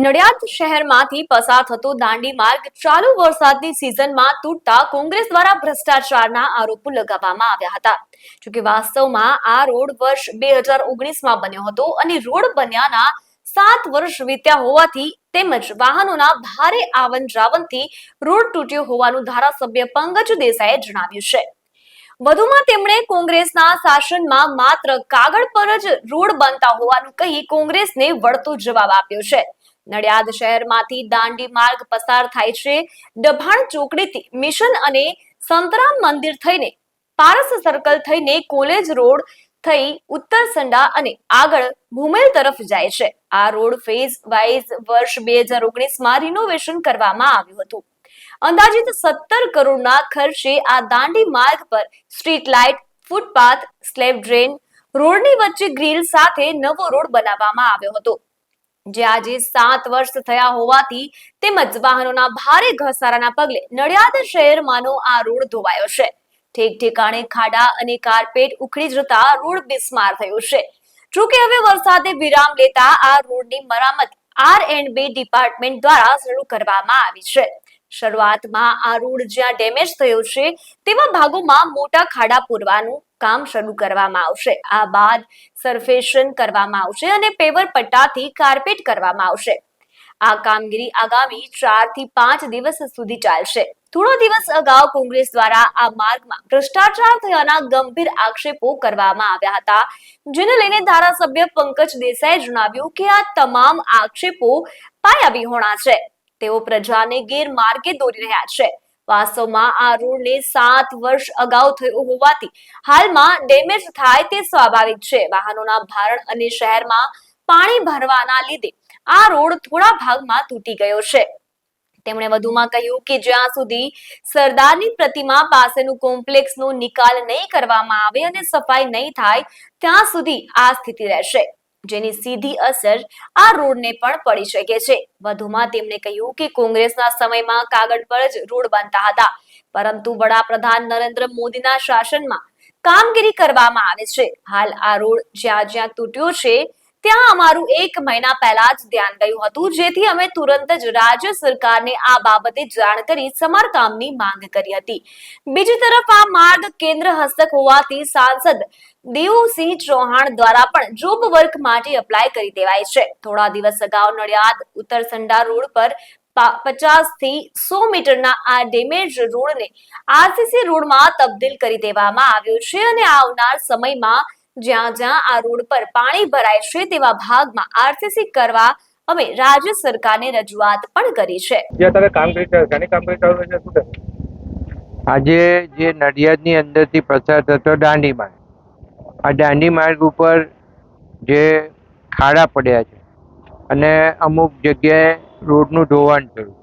નડિયાદ શહેરમાંથી પસાર થતો દાંડી માર્ગ ચાલુ વરસાદની સિઝનમાં તૂટતા કોંગ્રેસ દ્વારા ભ્રષ્ટાચારના આરોપો લગાવવામાં આવ્યા હતા. જોકે વાસ્તવમાં આ રોડ વર્ષ 2019માં બન્યો હતો અને રોડ બન્યાના 7 વર્ષ વીત્યા હોવાથી તેમજ વાહનોના ભારે આવન જાવનથી રોડ તૂટ્યો હોવાનું ધારાસભ્ય પંકજ દેસાઈએ જણાવ્યું છે. વધુમાં તેમણે કોંગ્રેસના શાસનમાં માત્ર કાગળ પર જ રોડ બનતા હોવાનું કહી કોંગ્રેસને વળતો જવાબ આપ્યો છે. નડિયાદ શહેરમાંથી દાંડી માર્ગ પસાર થાય છે. ડભાણ ચોકડીથી મિશન અને સંતરામ મંદિર થઈને પારસ સર્કલ થઈને કોલેજ રોડ થઈ ઉત્તરસંડા અને આગળ ભૂમેલ તરફ જાય છે. આ રોડ ફેઝ વાઇઝ વર્ષ 2019માં રિનોવેશન કરવામાં આવ્યું હતું. અંદાજિત 17 કરોડના ખર્ચે આ દાંડી માર્ગ પર street light, footpath, slab drain, રોડની વચ્ચે ગ્રીલ સાથે નવો રોડ બનાવવામાં આવ્યો હતો, જે આજે 7 વર્ષ થયા હોવાથી તેમજ વાહનોના ભારે ઘસારાના પગલે નડિયાદ શહેરમાંનો આ રોડ ધોવાયો છે. ઠેક ઠેકાણે ખાડા અને કાર્પેટ ઉખડી જતા રોડ બિસ્માર થયો છે. જોકે હવે વરસાદે વિરામ લેતા આ રોડની મરામત R&B ડિપાર્ટમેન્ટ દ્વારા શરૂ કરવામાં આવી છે. શરૂઆતમાં આ રોડ જ્યાં ડેમેજ થયો છે તેવા ભાગોમાં મોટા ખાડા પૂરવાનું કામ શરૂ કરવામાં આવશે. આ બાદ સરફેશન કરવામાં આવશે અને પેવર પટ્ટાથી કાર્પેટ કરવામાં આવશે. આ કામગીરી આગામી 4 થી 5 દિવસ સુધી ચાલશે. થોડા દિવસ અગાઉ કોંગ્રેસ દ્વારા આ માર્ગમાં ભ્રષ્ટાચાર થયાના ગંભીર આક્ષેપો કરવામાં આવ્યા હતા, જેને લઈને ધારાસભ્ય પંકજ દેસાઈએ જણાવ્યું કે આ તમામ આક્ષેપો પાયાવિહોણા છે. તેઓ પ્રજાને ગેરમાર્ગે દોરી રહ્યા છે. વાસ્તવમાં આ રોડને 7 વર્ષ અગાઉ થયો હોવાથી હાલમાં ડેમેજ થાય તે સ્વાભાવિક છે. વાહનોના ભારણ અને શહેરમાં પાણી ભરવાના લીધે આ રોડ થોડા ભાગમાં તૂટી ગયો છે. તેમણે વધુમાં કહ્યું કે જ્યાં સુધી સરદારની પ્રતિમા પાસેનું કોમ્પ્લેક્સનો નિકાલ નહીં કરવામાં આવે અને સફાઈ નહીં થાય ત્યાં સુધી આ સ્થિતિ રહેશે, જેની સીધી અસર આ રોડને પણ પડી શકે છે. વધુમાં તેમણે કહ્યું કે કોંગ્રેસના સમયમાં કાગળ પર જ રોડ બનતા હતા, પરંતુ વડાપ્રધાન નરેન્દ્ર મોદીના શાસનમાં કામગીરી કરવામાં આવે છે. હાલ આ રોડ જ્યાં જ્યાં તૂટ્યો છે ત્યાં અમારું 1 મહિના પહેલા જ ધ્યાન ગયું હતું, જેથી અમે તુરંત જ રાજ્ય સરકારને આ બાબતે જાણ કરી સમારકામની માંગ કરી હતી. બીજી તરફ આ માર્ગ કેન્દ્ર હસ્તક હોવાથી સાંસદ દેવુસિંહ ચૌહાણ દ્વારા પણ જોબ વર્ક માટે એપ્લાય કરી દેવાય છે. થોડા દિવસ અગાઉ નડિયાદ ઉત્તરસંડા રોડ પર 50 થી 100 મીટરના આ ડેમેજ રોડને RCC રોડમાં તબદીલ કરી દેવામાં આવ્યો છે અને આવનાર સમયમાં જ્યાં જ્યાં આ રોડ પર પાણી ભરાય છે તેવા ભાગમાં RCC કરવા અમે રાજ્ય સરકારને રજૂઆત પણ કરી છે. આજે જે નડિયાદની અંદરથી પસાર થતો દાંડી માર્ગ, આ દાંડી માર્ગ ઉપર જે ખાડા પડ્યા છે અને અમુક જગ્યાએ રોડનું ધોવાણ થયું.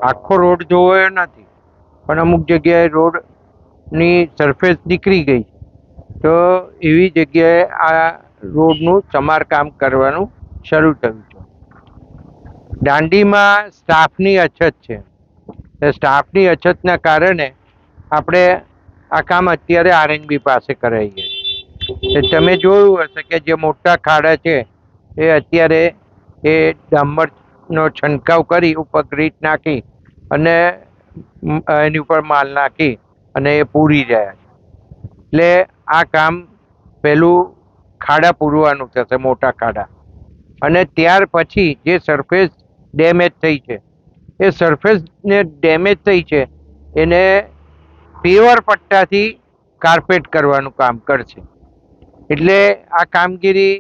આખો રોડ ધોવાયો નથી, પણ અમુક જગ્યાએ રોડની સરફેસ નીકળી ગઈ. તો એવી જગ્યાએ આ રોડનું સમારકામ કરવાનું શરૂ થયું છે. દાંડીમાં સ્ટાફની અછત છે. સ્ટાફની અછતના કારણે આપણે આ કામ અત્યારે R&B પાસે કરાવીએ છીએ. તમે જોયું હશે કે જે મોટા ખાડા છે એ અત્યારે એ ડામરનો છંટકાવ કરી ઉપર ગ્રીટ નાખી અને એની ઉપર માલ નાખી અને એ પૂરી રહ્યા છે. એટલે આ કામ પહેલું ખાડા પૂરવાનું થશે, મોટા ખાડા, અને ત્યાર પછી જે સરફેસ ડેમેજ થઈ છે એ સરફેસને ડેમેજ થઈ છે એને પેવર પટ્ટાથી કાર્પેટ કરવાનું કામ કરશે. એટલે આ કામગીરી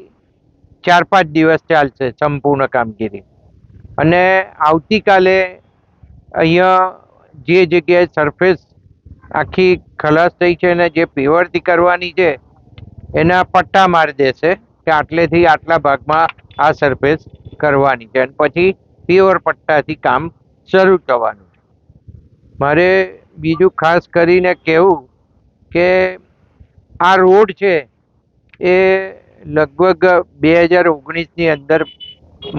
4-5 દિવસ ચાલશે સંપૂર્ણ કામગીરી. અને આવતીકાલે અહીંયા જે જગ્યાએ સરફેસ આખી ખલાસ થઈ છે અને જે પેવરથી કરવાની છે એના પટ્ટા મારી દેશે કે આટલેથી આટલા ભાગમાં આ સરફેસ કરવાની છે અને પછી પેવર પટ્ટાથી કામ શરૂ થવાનું છે. મારે બીજું ખાસ કરીને કહેવું કે આ રોડ છે એ લગભગ 2019ની અંદર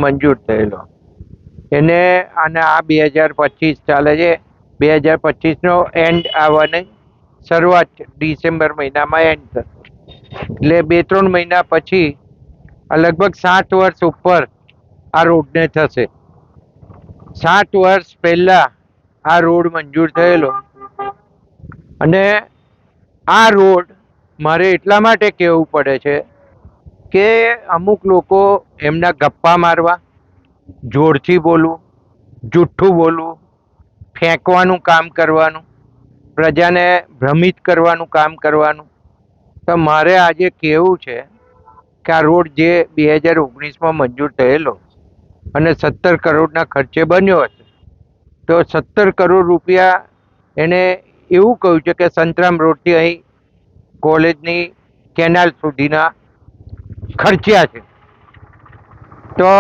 મંજૂર થયેલો, એને અને આ 2025 ચાલે છે. 2025નો એન્ડ આવવાની શરૂઆત ડિસેમ્બર મહિનામાં એન્ડ થશે. એટલે 2-3 મહિના પછી લગભગ 7 વર્ષ ઉપર આ રોડને થશે. 7 વર્ષ પહેલા આ રોડ મંજૂર થયેલો અને આ રોડ મારે એટલા માટે કહેવું પડે છે કે અમુક લોકો એમના ગપ્પા મારવા, જોરથી બોલવું, જુઠ્ઠું બોલવું, ફેંકવાનું કામ કરવાનું, પ્રજાને ભ્રમિત કરવાનું કામ કરવાનું. તો મારે આજે કહેવું છે કે આ રોડ જે 2019માં મંજૂર થયેલો અને 17 કરોડના ખર્ચે બન્યો હશે, તો 17 કરોડ રૂપિયા એને એવું કહ્યું છે કે સંતરામ રોડથી અહીં કોલેજની કેનાલ સુધીના ખર્ચ્યા છે. તો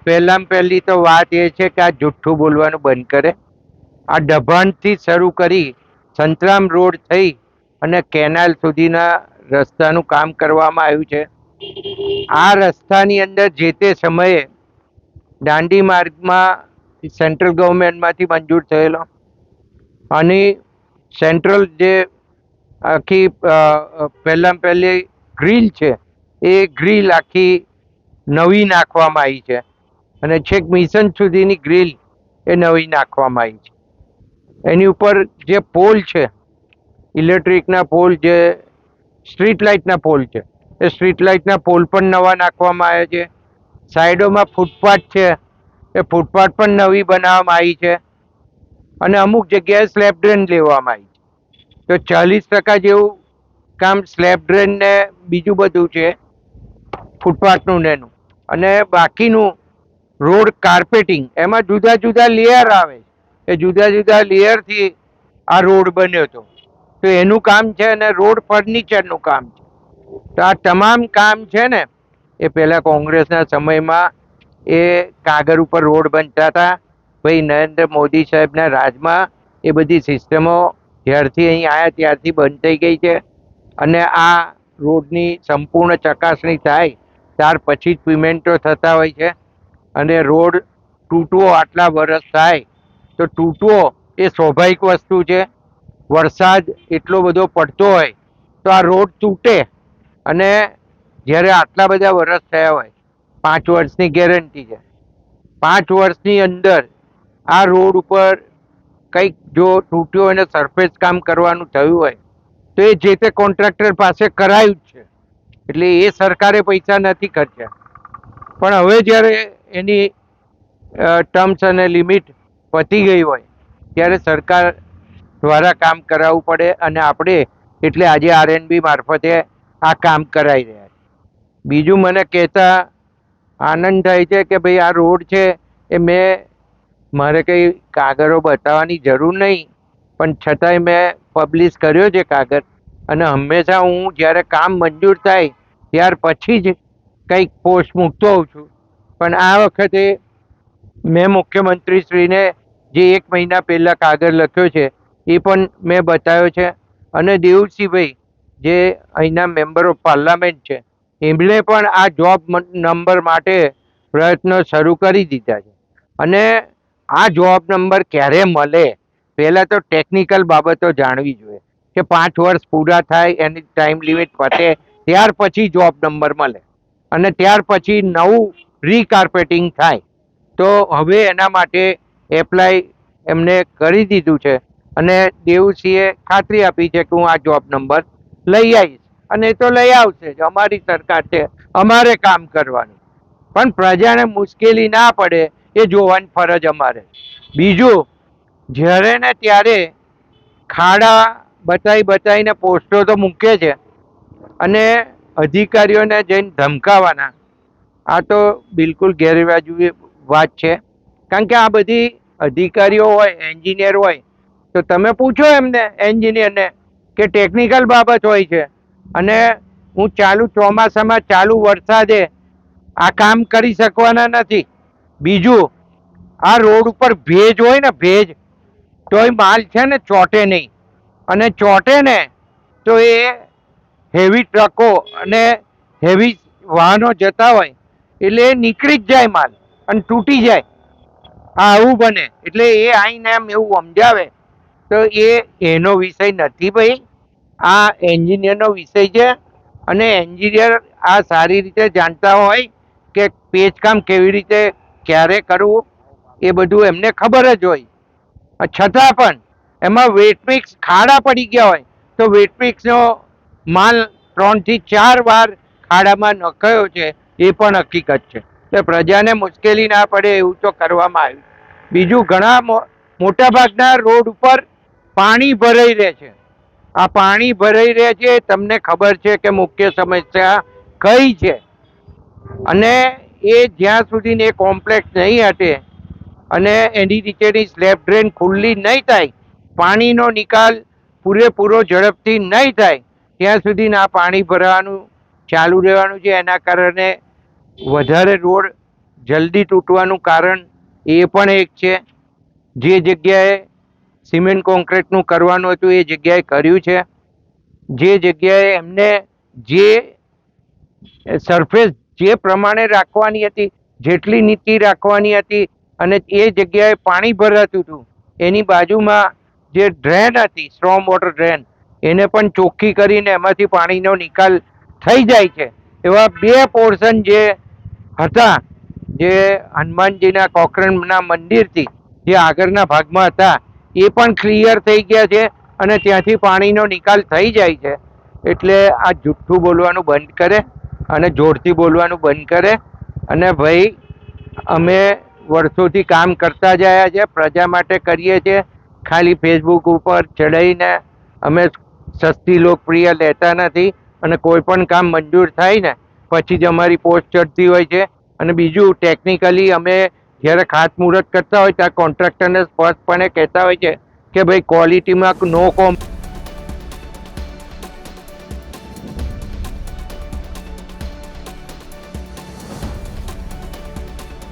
પહેલામાં પહેલી તો વાત એ છે કે આ જુઠ્ઠું બોલવાનું બંધ કરે. આ દભાણથી શરૂ કરી સંતરામ રોડ થઈ અને કેનાલ સુધીના રસ્તાનું કામ કરવામાં આવ્યું છે. આ રસ્તાની અંદર જે તે સમયે દાંડી માર્ગમાં સેન્ટ્રલ ગવર્મેન્ટમાંથી મંજૂર થયેલો અને સેન્ટ્રલ જે આખી પહેલામાં પહેલી ગ્રીલ છે એ ગ્રીલ આખી નવી નાખવામાં આવી છે અને છેક મિશન સુધીની ગ્રીલ એ નવી નાખવામાં આવી છે. એની ઉપર જે પોલ છે, ઇલેક્ટ્રિકના પોલ, જે સ્ટ્રીટ લાઇટના પોલ છે, એ સ્ટ્રીટ લાઇટના પોલ પણ નવા નાખવામાં આવ્યા છે. સાઈડોમાં ફૂટપાથ છે, એ ફૂટપાથ પણ નવી બનાવવામાં આવી છે અને અમુક જગ્યાએ સ્લેબ ડ્રેન લેવામાં આવી છે. તો 40% જેવું કામ સ્લેબ ડ્રેન ને બીજું બધું છે ફૂટપાથનું ને એનું, અને બાકીનું રોડ કાર્પેટિંગ, એમાં જુદા જુદા લેયર આવે. એ જુદા જુદા લેયરથી આ રોડ બન્યો હતો. તો એનું કામ છે અને રોડ ફર્નિચરનું કામ છે. તો આ તમામ કામ છે ને એ પહેલાં કોંગ્રેસના સમયમાં એ કાગળ ઉપર રોડ બનતા હતા. ભાઈ નરેન્દ્ર મોદી સાહેબના રાજમાં એ બધી સિસ્ટમો જ્યારથી અહીં આવ્યા ત્યારથી બંધ થઈ ગઈ છે અને આ રોડની સંપૂર્ણ ચકાસણી થાય ત્યાર પછી જ પેમેન્ટો થતા હોય છે. અને રોડ તૂટવો આટલા વર્ષ થાય તો તૂટવો એ સ્વાભાવિક વસ્તુ છે. વરસાદ એટલો બધો પડતો હોય તો આ રોડ તૂટે. અને જ્યારે આટલા બધા વર્ષ થયા હોય, 5 વર્ષની ગેરંટી છે, 5 વર્ષની અંદર આ રોડ ઉપર કંઈક જો તૂટ્યો અને સરફેસ કામ કરવાનું થયું હોય તો એ જે તે કોન્ટ્રાક્ટર પાસે કરાયું જ છે. એટલે એ સરકારે પૈસા નથી ખર્ચ્યા. પણ હવે જ્યારે એની ટર્મ્સ અને લિમિટ પતી ગઈ હોય ત્યારે સરકાર દ્વારા કામ કરાવવું પડે અને આપણે એટલે આજે આરએનબી મારફતે આ કામ કરાવી રહ્યા છે. બીજું મને કહેતા આનંદ થાય છે કે ભાઈ આ રોડ છે એ મારે કંઈ કાગળો બતાવવાની જરૂર નહીં, પણ છતાંય મેં પબ્લિશ કર્યો છે કાગળ. અને હંમેશા હું જ્યારે કામ મંજૂર થાય ત્યાર પછી જ કંઈક પોસ્ટ મૂકતો હોઉં છું. પણ આ વખતે મેં મુખ્યમંત્રીશ્રીને જે 1 મહિના પહેલાં કાગળ લખ્યો છે એ પણ મેં બતાવ્યો છે. અને દેવસિંહભાઈ જે અહીંના મેમ્બર ઓફ પાર્લામેન્ટ છે એમણે પણ આ જોબ નંબર માટે પ્રયત્નો શરૂ કરી દીધા છે. અને આ જોબ નંબર ક્યારે મળે, પહેલાં તો ટેકનિકલ બાબતો જાણવી જોઈએ કે 5 વર્ષ પૂરા થાય, એની ટાઈમ લિમિટ પતે ત્યાર પછી જોબ નંબર મળે અને ત્યાર પછી નવું રીકાર્પેટિંગ થાય. તો હવે એના માટે એપ્લાય એમને કરી દીધું છે અને દેવસિંહે ખાતરી આપી છે કે હું આ જોબ નંબર લઈ આવીશ અને એ તો લઈ આવશે જ. અમારી સરકાર છે, અમારે કામ કરવાનું, પણ પ્રજાને મુશ્કેલી ના પડે એ જોવાની ફરજ અમારે. બીજું, જ્યારે ને ત્યારે ખાડા બતાવીને પોસ્ટો તો મૂકે છે અને અધિકારીઓને જઈને ધમકાવાના, આ તો બિલકુલ ગેરવાજબી વાત છે. કારણ કે આ બધી અધિકારીઓ હોય, એન્જિનિયર હોય, તો તમે પૂછો એમને એન્જિનિયરને કે ટેકનિકલ બાબત હોય છે અને હું ચાલુ ચોમાસામાં ચાલુ વરસાદે આ કામ કરી શકવાના નથી. બીજું, આ રોડ ઉપર ભેજ હોય ને, ભેજ, તોય માલ છે ને ચોટે નહીં. અને ચોટે ને તો એ હેવી ટ્રકો અને હેવી વાહનો જતા હોય એટલે એ નીકળી જ જાય માલ અને તૂટી જાય. આવું બને. એટલે એ આઈને એમ એવું સમજાવે તો એનો વિષય નથી ભાઈ, આ એન્જિનિયરનો વિષય છે. અને એન્જિનિયર આ સારી રીતે જાણતા હોય કે પેચકામ કેવી રીતે ક્યારે કરવું, એ બધું એમને ખબર જ હોય, છતાં પણ એમાં વેટ મિક્સ ખાડા પડી ગયા હોય તો વેટ મિક્સનો માલ 3 થી 4 વાર ખાડામાં નખાયો છે એ પણ હકીકત છે. એટલે પ્રજાને મુશ્કેલી ના પડે એવું તો કરવામાં આવ્યું. બીજું ઘણા મોટા ભાગના રોડ ઉપર પાણી ભરાઈ રહે છે. આ પાણી ભરાઈ રહે છે, તમને ખબર છે કે મુખ્ય સમસ્યા કઈ છે, અને એ જ્યાં સુધી એ કોમ્પ્લેક્સ નહીં હટે અને એની નીચેની સ્લેબ ડ્રેન ખુલ્લી નહીં થાય, પાણીનો નિકાલ પૂરેપૂરો ઝડપથી નહીં થાય, ત્યાં સુધી આ પાણી ભરવાનું ચાલુ રહેવાનું છે. એના કારણે વધારે રોડ જલ્દી તૂટવાનું કારણ એ પણ એક છે. જે જગ્યાએ સિમેન્ટ કોન્ક્રીટનું કરવાનું હતું એ જગ્યાએ કર્યું છે. જે જગ્યાએ એમને જે સરફેસ જે પ્રમાણે રાખવાની હતી, જેટલી નીતિ રાખવાની હતી, અને એ જગ્યાએ પાણી ભરાતું હતું, એની બાજુમાં જે ડ્રેન હતી, સ્ટ્રોમ વોટર ડ્રેન, એને પણ ચોખ્ખી કરીને એમાંથી પાણીનો નિકાલ થઈ જાય છે. એવા 2 પોર્શન જે હતા, જે હનુમાનજીના કોકરણના મંદિરથી જે આગળના ભાગમાં હતા, એ પણ ક્લિયર થઈ ગયા છે અને ત્યાંથી પાણીનો નિકાલ થઈ જાય છે. એટલે આ જુઠ્ઠું બોલવાનું બંધ કરે અને જોરથી બોલવાનું બંધ કરે. અને ભાઈ, અમે વર્ષોથી કામ કરતા જ આવ્યા છે, પ્રજા માટે કરીએ છીએ. ખાલી ફેસબુક ઉપર ચડાવીને અમે સસ્તી લોકપ્રિય લેતા નથી, અને કોઈ પણ કામ મંજૂર થાય ને પછી જ અમારી પોસ્ટ ચડતી હોય છે. અને બીજું, ટેકનિકલી અમે જ્યારે ખાતમુહૂર્ત કરતા હોય ત્યાં કોન્ટ્રાક્ટરને સ્પષ્ટપણે કહેતા હોય છે કે ભાઈ ક્વોલિટીમાં નો કોમ્પ્રોમાઇઝ